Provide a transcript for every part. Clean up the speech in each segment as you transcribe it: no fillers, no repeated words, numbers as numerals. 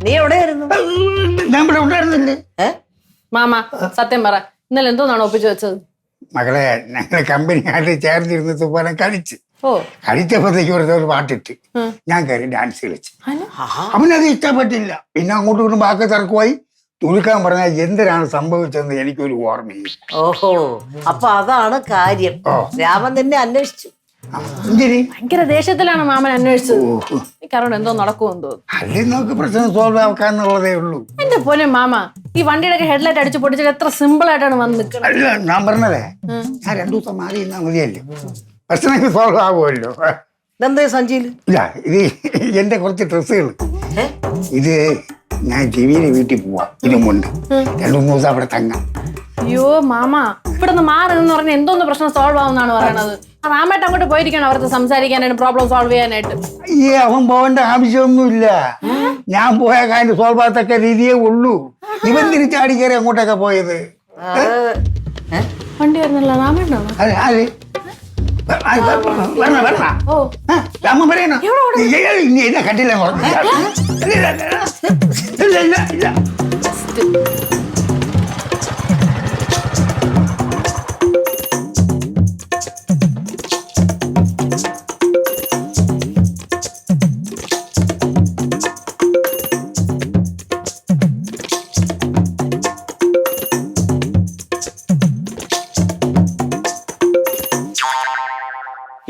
നീ എവിടെയായിരുന്നു? ഞാൻ ഇവിടെ ഉണ്ടായിരുന്നില്ലേ? മാമ സത്യം പറ, ഇന്നലെ എന്തോന്നാണ് ഒപ്പിച്ചു വെച്ചത്? മകളെ, ഞങ്ങളെ കമ്പനിയായിട്ട് ചേർന്നിരുന്ന് തുപ്പാനെ കളിച്ച് ഓ കളിച്ചപ്പോഴത്തേക്ക് ഒരു പാട്ടിട്ട് ഞാൻ കയറി ഡാൻസ് കളിച്ചു. അവനത് ഇഷ്ടപ്പെട്ടില്ല. പിന്നെ അങ്ങോട്ടും ഇങ്ങോട്ടും ബാക്കി തിരക്കുമായി തുണിക്കാൻ പറഞ്ഞാൽ എന്തിനാണ് സംഭവിച്ചതെന്ന് എനിക്കൊരു ഓർമ്മയില്ല. ഓഹോ, അപ്പൊ അതാണ് കാര്യം. രാമൻ തന്നെ അന്വേഷിച്ചു. ഭയങ്കര ദേഷ്യത്തിലാണ് മാമൻ അന്വേഷിച്ചത്. കാരണം എന്തോ നടക്കുമെന്ന് തോന്നുന്നു. അല്ലെങ്കിൽ നമുക്ക് പ്രശ്നം സോൾവ് ആക്കാന്നുള്ളതേ ഉള്ളൂ. എന്റെ പോലെ മാമ, ഈ വണ്ടിയുടെ ഒക്കെ ഹെഡ്ലൈറ്റ് അടിച്ചു പൊട്ടിച്ചിട്ട് എത്ര സിമ്പിൾ ആയിട്ടാണ് വന്ന് നിൽക്കുന്നത്. അല്ല, ഞാൻ പറഞ്ഞതേ, ഞാൻ 2 ദിവസം മാറി നിന്നാ മതിയല്ലോ, പ്രശ്നങ്ങൾ സോൾവ് ആകുമല്ലോ. ഇതെന്താ സഞ്ചിയില്? ഇല്ല, ഇത് എന്റെ കുറച്ച് ഡ്രസ്സുകൾ. ഇത് ഞാൻ ടിവിയിലെ വീട്ടിൽ പോവാം. ഇതുമുണ്ട് 2-3 ദിവസം അവിടെ തങ്ങാം. അയ്യോ മാമ, ഇവിടുന്ന് മാറി എന്ന് പറഞ്ഞാൽ എന്തോന്ന് പ്രശ്നം സോൾവ് ആവുന്നാണ് പറയണത്. റാമേട്ട് അങ്ങോട്ട് പോയിരിക്കണം അവർക്ക് സംസാരിക്കാനായിട്ട്, പ്രോബ്ലം സോൾവ് ചെയ്യാനായിട്ട്. അയ്യേ, അവൻ പോകേണ്ട ആവശ്യമൊന്നുമില്ല. ഞാൻ പോയ കാര്യം സോൾവ് ആകത്തക്ക രീതിയേ ഉള്ളൂ. ഇവൻ തിരിച്ചാടി കയറി അങ്ങോട്ടൊക്കെ പോയത്. വണ്ടി വരുന്നില്ല, റാമേട്ടാണോ? രാമൻ പറയണോ? ഇല്ല, കണ്ടില്ല.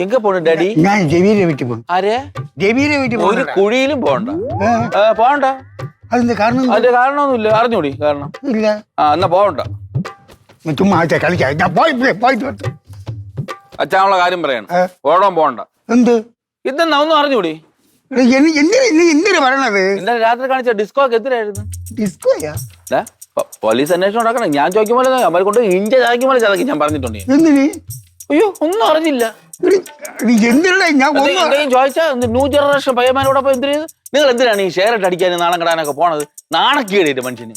എങ്ക പോണു ഡാഡി? ഞാൻ ജമീലെ വീട്ടിൽ പോകും. ആരെ? ജമീലെ വീട്ടിൽ ഒരു കുഴിയിലും പോകണ്ട. പോകണ്ട. അതിന്റെ കാരണം? അതിന്റെ കാരണമൊന്നുമില്ല. അറിഞ്ഞൂടി കാരണം? ഇല്ല. എന്നാ പോകണ്ട. ചുമ്മാ കളിക്കാം. ഞാൻ പോയിട്ട് അച്ഛനുള്ള കാര്യം പറയണം. ഓടാൻ പോകണ്ട. എന്ത് ഇതെന്നാ ഒന്നും അറിഞ്ഞൂടി? എന്തിനു പറയണത്? ഇന്നലെ രാത്രി കാണിച്ച ഡിസ്കോ ഒക്കെ എതിരായിരുന്നു. ഡിസ്കോയാ? പോലീസ് അന്വേഷണം നടക്കണം. ഞാൻ ചോദിക്കുമ്പോൾ അവരെ കൊണ്ട് ഇഞ്ച ചതയ്ക്കുമ്പോൾ ചതക്കി ഞാൻ പറഞ്ഞിട്ടുണ്ട്. എന്തിന്? അയ്യോ, ഒന്നും അറിഞ്ഞില്ല. ചോദിച്ചാ ന്യൂ ജനറേഷൻ പയ്യന്മാരോടൊപ്പം എന്തിനു നിങ്ങൾ എന്തിനാണ് ഈ ഷെയർ ഇട്ട് അടിക്കാനും നാണം കെടാനൊക്കെ പോണത്? നാണക്കേടിയിട്ട് മനുഷ്യന്.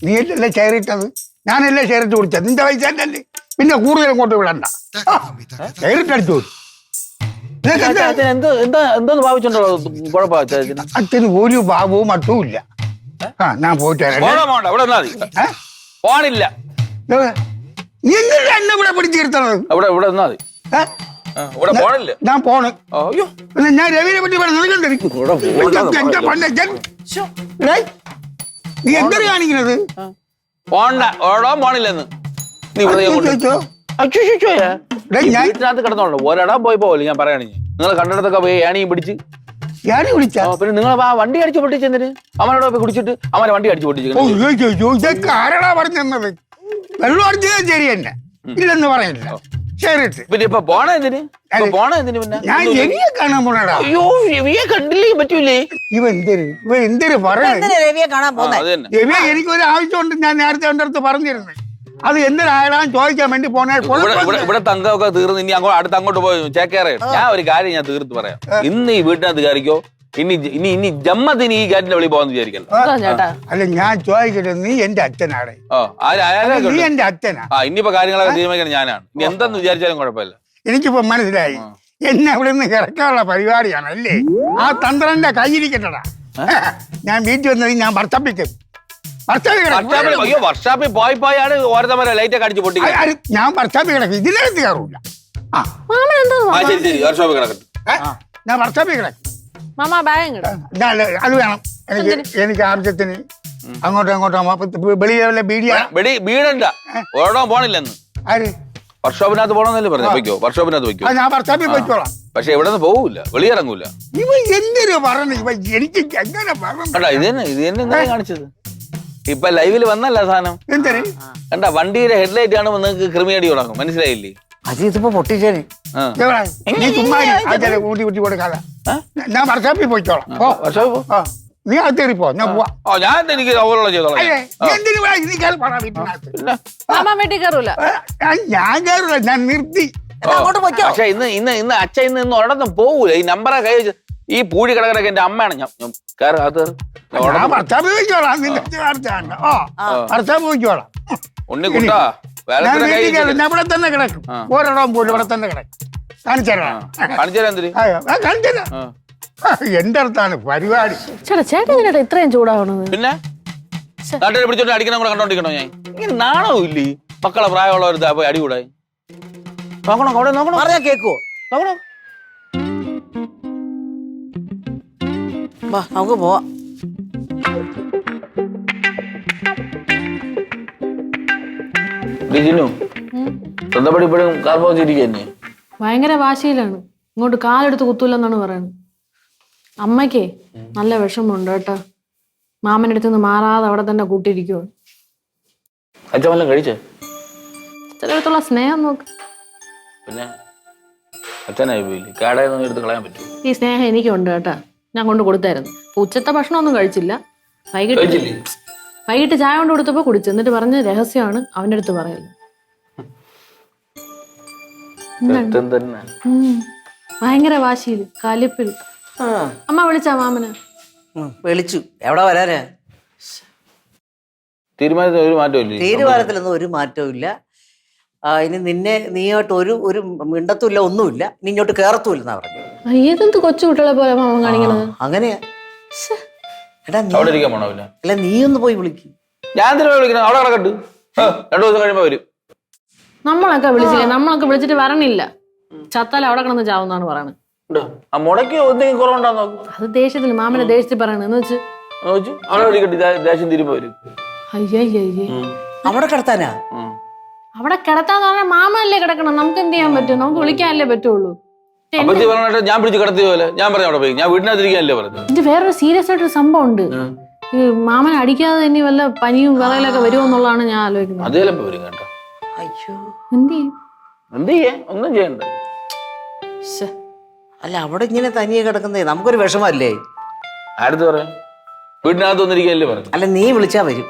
നീ അല്ലേ ഷെയർ ഇട്ടത്? ഞാനല്ലേ ഷെയർ ഇട്ട് കുടിച്ചത്? നിന്റെ പൈസ തന്നെ. പിന്നെ കൂടുതൽ അങ്ങോട്ട് വിടണ്ട. ഷെയർ ഇട്ട് അടിച്ചു. എന്തോന്ന് ഭാവിച്ചുണ്ടോ കുഴപ്പം? അച്ഛന് ഒരു ഭാവവും മട്ടും ഇല്ല. ഞാൻ പോയിട്ട് പോണില്ല. നീ എന്നെ ഇവിടെ പിടിച്ചിരുത്തണത്? ഇവിടെ നിന്നാ മതി. ഞാൻ പോണ്. പിന്നെ ഞാൻ രവിനെ പറ്റി നീ എന്തൊരു കാണിക്കുന്നത്? പോണ്ട, ഓടാൻ പോണില്ലെന്ന് നീ വീട്ടിനകത്ത് കിടന്നോളൂ. ഒരിടം പോയി പോകല്ലേ ഞാൻ പറയുകയാണെങ്കിൽ. നിങ്ങൾ കണ്ടിടത്തൊക്കെ പോയി ഏണിയും പിടിച്ച് പിന്നെ നിങ്ങൾ ആ വണ്ടി അടിച്ചു പൊട്ടിച്ചെന്തിന്? അവനോട് പോയി കുടിച്ചിട്ട് അവനെ വണ്ടി അടിച്ചു പൊട്ടിച്ചു. ഇതൊക്കെ ആരാടാ പറഞ്ഞത്? വെള്ളം അടിച്ചത് ശരി തന്നെ, ഇല്ലെന്ന് പറയില്ല. പിന്നെ ഇപ്പൊ പോണ എന്തിന്? പിന്നെ ഞാൻ രവിയെ കാണാൻ പോണടാ. അയ്യോ, രവിയെ കണ്ടില്ലേ പറ്റൂലേ? ഇവ എന്തൊരു പറയണ? രവിയെ കാണാൻ പോകുന്നത്? രവിയെ എനിക്കൊരു ആവശ്യമുണ്ട്. ഞാൻ നേരത്തെ എൻ്റെ അടുത്ത് പറഞ്ഞിരുന്നത്. അത് എന്തിനായാലും ചോദിക്കാൻ വേണ്ടി പോണേ. ഇവിടെ തങ്കമൊക്കെ തീർന്ന് ഇനി അടുത്ത് അങ്ങോട്ട് പോയി ചേക്കേറെ. ഞാൻ ഒരു കാര്യം ഞാൻ തീർത്ത് പറയാം. ഇന്ന് ഈ വീട്ടിനകത്ത് കയറിക്കോ. ഇനി ജമ്മത്തിന് ഈ കാറ്റിന്റെ വെളി പോകാന്ന് വിചാരിക്കല്ലോ. അല്ല, ഞാൻ ചോദിക്കട്ടെ, നീ എന്റെ അച്ഛനാണ്. നീ എന്റെ അച്ഛനാ. ഇനിയിപ്പോ കാര്യങ്ങളൊക്കെ തീരുമാനിക്കണം ഞാനാണ്. ഇനി എന്തെന്ന് വിചാരിച്ചാലും കുഴപ്പമില്ല. എനിക്കിപ്പോ മനസ്സിലായി. എന്നെ അവിടെ നിന്ന് കിടക്കാനുള്ള പരിപാടിയാണ് അല്ലേ? ആ തന്ത്രന്റെ കയ്യിരിക്കട്ടടാ. ഞാൻ വീട്ടിൽ വന്നത് ഞാൻ വർഷപ്പിക്കും. അയ്യോ, വർഷാപ്പിൽ പോയാണ് ഓരോരുത്തന്മാരെ ലൈറ്റ് ഒക്കെ അടിച്ച് പൊട്ടിക്കും. ഞാൻ വർഷാപ്പിൽ കിടക്കും. ഇതിനകത്ത് കയറൂല. ശരി, വർഷാപ്പിൽ കിടക്കട്ടെ. ഞാൻ വർഷാപ്പിൽ കിടക്കും. അത് വേണം എനിക്ക് ആവശ്യത്തിന്. അങ്ങോട്ടും വെളിയിലെ വീടണ്ട ഓടാൻ പോണില്ലെന്ന്. ആര്? വർക്ക്ഷോപ്പിനകത്ത് പോകണമെന്നല്ലേ പറഞ്ഞു? വർക്ക്ഷോപ്പിനകത്ത് വെക്കും. ഞാൻ വർഷാപ്പിൽ പോയിക്കോളാം. പക്ഷെ ഇവിടെ നിന്ന് പോകൂല, വെളിയിറങ്ങൂല. ഇവ എന്തൊരു പറഞ്ഞു? എനിക്ക് എങ്ങനെ ഇത് തന്നെ എന്താ കാണിച്ചത്? ഇപ്പൊ ലൈവില് വന്നല്ല സാധനം. എന്തൊരു കണ്ട വണ്ടിയുടെ ഹെഡ്ലൈറ്റ് കാണുമ്പോ നിങ്ങൾക്ക് ക്രിമിനടി തുടങ്ങും. മനസ്സിലായില്ലേ? ഇതിപ്പോ പൊട്ടിച്ചേന്. നീ ചുമ്മാ ഊട്ടി കൊടുക്കാതെ ഞാൻ വർഷാപ്പിൽ പോയിക്കോളാം. നീ അകത്തേറിപ്പോ. ഞാൻ പോവാ. എനിക്ക് സൗകര്യമുള്ള ചെയ്തോളാം. ഞാൻ കയറൂല, ഞാൻ നിർത്തി. പക്ഷെ ഇന്ന് അച്ഛൻ ഇന്ന് ഒരിടത്തും പോകൂല. ഈ നമ്പറാ കൈ വെച്ച് ഈ പൂഴി കിടക്കിടക്ക് എന്റെ അമ്മയാണ്. ഞാൻ വർഷാപ്പിൽ പോയിക്കോളാം. വർഷാപ്പിൽ പോയിക്കോളാം. ഉണ്ണിക്കുട്ടാ, ഞാൻ ഇവിടെ തന്നെ കിടക്കും. ഒരിടം പോലും ഇവിടെ തന്നെ കിടക്കും. കാണിച്ചു തരാം. കാണിച്ചു തരാം. കാണിച്ചു തരാം. എന്റെ അടുത്താണ് പരിപാടി. ചേട്ടാ ഇതിനായിട്ട് ഇത്രയും ചൂടാവണത്? പിന്നെ നാട്ടിൽ പിടിച്ചോണ്ട് അടിക്കണം കൂടെ കണ്ടോണ്ടിരിക്കണോ ഞാൻ? ഇങ്ങനെ നാണോ ഇല്ലേ? മക്കളെ പ്രായമുള്ളവർ പോയി അടി കൂടായി. നോക്കണോ അവിടെ നോക്കണോ? പറഞ്ഞാ കേക്കുവോ? നോക്കണോ? വാ നമുക്ക് പോവാം. ജിനു സ്വന്തപ്പടി ഇപ്പോഴും കാർബോച്ചിരിക്കന്നെ ഭയങ്കര വാശിയിലാണ്. ഇങ്ങോട്ട് കാലെടുത്ത് കുത്തൂലെന്നാണ് പറയുന്നത്. അമ്മയ്ക്കേ നല്ല വിഷമമുണ്ട് കേട്ടോ. മാമന്റെ അടുത്ത് നിന്ന് മാറാതെ അവിടെ തന്നെ കൂട്ടിയിരിക്കുവോ. അച്ഛൻ വല്ലതും കഴിച്ചേ? ചിലയിടത്തുള്ള സ്നേഹം നോക്ക്. പിന്നെ അച്ഛനായി പോയില്ലേ? കാടായൊന്നും എടുത്ത് കളയാൻ പറ്റുമോ? ഈ സ്നേഹം എനിക്കുണ്ട് കേട്ടാ. ഞാൻ കൊണ്ട് കൊടുത്തായിരുന്നു. ഉച്ചത്തെ ഭക്ഷണമൊന്നും കഴിച്ചില്ല. വൈകിട്ട് ചായ കൊണ്ട് കൊടുത്തപ്പോ കുടിച്ചു. എന്നിട്ട് പറഞ്ഞ രഹസ്യമാണ് അവന്റെ അടുത്ത് പറയല്. ഭയങ്കര വാശിയില് കലിപ്പിൽ. അമ്മ വിളിച്ചാ മാമന്? വിളിച്ചു. എവിടെ വരാനാ? തീരുമാനത്തിൽ ഒരു മാറ്റമില്ല. തീരുമാനത്തിലൊന്നും ഒരു മാറ്റവും ഇല്ല. ഇനി നീയായിട്ട് ഒരു മിണ്ടത്തുമില്ല, ഒന്നുമില്ല. ഇനി ഇങ്ങോട്ട് കേറത്തുമില്ലെന്നാ പറഞ്ഞു. ഏതെന്ത് കൊച്ചു കുട്ടികളെ പോലെ മാമൻ കാണിക്കണത്? അങ്ങനെയാ. എടാ അവിടെ ഇരിക്കാൻ പോണമില്ല. അല്ല നീ ഒന്ന് പോയി വിളിക്കും. ഞാൻ എന്തിനാ വിളിക്കണം? അവിടെ കിടക്കട്ട്. 2 ദിവസം കഴിയുമ്പോ വരും. നമ്മളൊക്കെ വിളിച്ചില്ലേ? നമ്മളൊക്കെ വിളിച്ചിട്ട് വരണില്ല. ചത്താൽ അവിടെ കിടന്ന് ചാവുന്നാണ് പറയണത്. ആ മുടക്കി എന്തെങ്കിലും കുറവുണ്ടാന്ന് നോക്കും. അത് ദേഷ്യത്തിൽ മാമനെ ദേഷ്യത്തിൽ പറയണ എന്ന് വെച്ച് അവിടെ വിളിക്കട്ടെ. ദേഷ്യം തീരുമ്പോ വരും. അയ്യയ്യേ അവിടെ കിടത്താനാ? അവിടെ കിടത്താന്ന് പറഞ്ഞാൽ മാമല്ലേ കിടക്കണം. നമുക്ക് എന്ത് ചെയ്യാൻ പറ്റും? നമുക്ക് വിളിക്കാനല്ലേ പറ്റുള്ളൂ. അപ്പച്ചി പറഞ്ഞിട്ട് ഞാൻ പിടിച്ച് കിടത്തിയ പോലെ ഞാൻ പറഞ്ഞു അവിടെ പോയി. ഞാൻ വീട്ടിനകത്തിരിക്കാനല്ലേ പറഞ്ഞത്. ഇത് വേറൊരു സീരിയസ് ആയിട്ടൊരു സംഭവം ഉണ്ട്. ഈ മാമനെ അടിക്കാതെ ഇനി വല്ല പനിയും വിറയിലൊക്കെ വരുമോ എന്നുള്ളതാണ് ഞാൻ ആലോചിക്കുന്നത്. അത് ചിലപ്പോ വരും കേട്ടോ. അയ്യോ എന്ത് ചെയ്യേ? ഒന്നും ചെയ്യണ്ട. അല്ല അവിടെ ഇങ്ങനെ തനിയെ കിടക്കുന്നേ നമുക്കൊരു വിഷമല്ലേ? ആരടുത്ത് പറയാം? വീട്ടിനകത്ത് വന്നിരിക്കാനല്ലേ പറഞ്ഞു. അല്ല നീ വിളിച്ചാ വരും.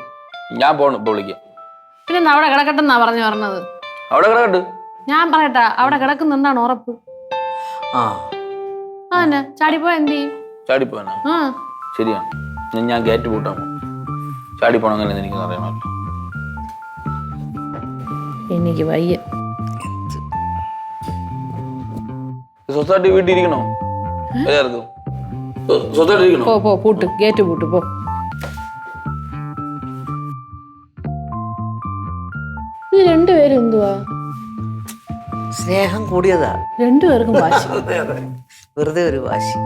ഞാൻ പോണം ഇപ്പൊ വിളിക്കാം. പിന്നെ അവിടെ കിടക്കട്ടെന്നാ പറഞ്ഞത്. അവിടെ കിടക്കട്ട്. ഞാൻ പറയട്ടാ അവിടെ കിടക്കുന്ന എന്താണ് ഉറപ്പ്? അതന്നെ ചാടിപ്പോ എന്ത് ചെയ്യും? ചാടിപ്പോനാ? ശരിയാണ്. ഞാൻ ഗേറ്റ് പൂട്ടാൻ പോകും. ചാടിപ്പോണം അങ്ങനെ എനിക്ക് അറിയണമല്ലോ. എനിക്ക് വയ്യ. സൊസൈറ്റി വീട്ടിൽ ഇരിക്കണോ? എല്ലാവർക്കും സൊസൈറ്റി ഇരിക്കണോ? പോ പൂട്ട്, ഗേറ്റ് പൂട്ട് പോ. ഇത് രണ്ടുപേരും എന്തുവാ? സ്നേഹം കൂടിയതാ. രണ്ടുപേർക്കും വാശി. വെറുതെ ഒരു വാശി.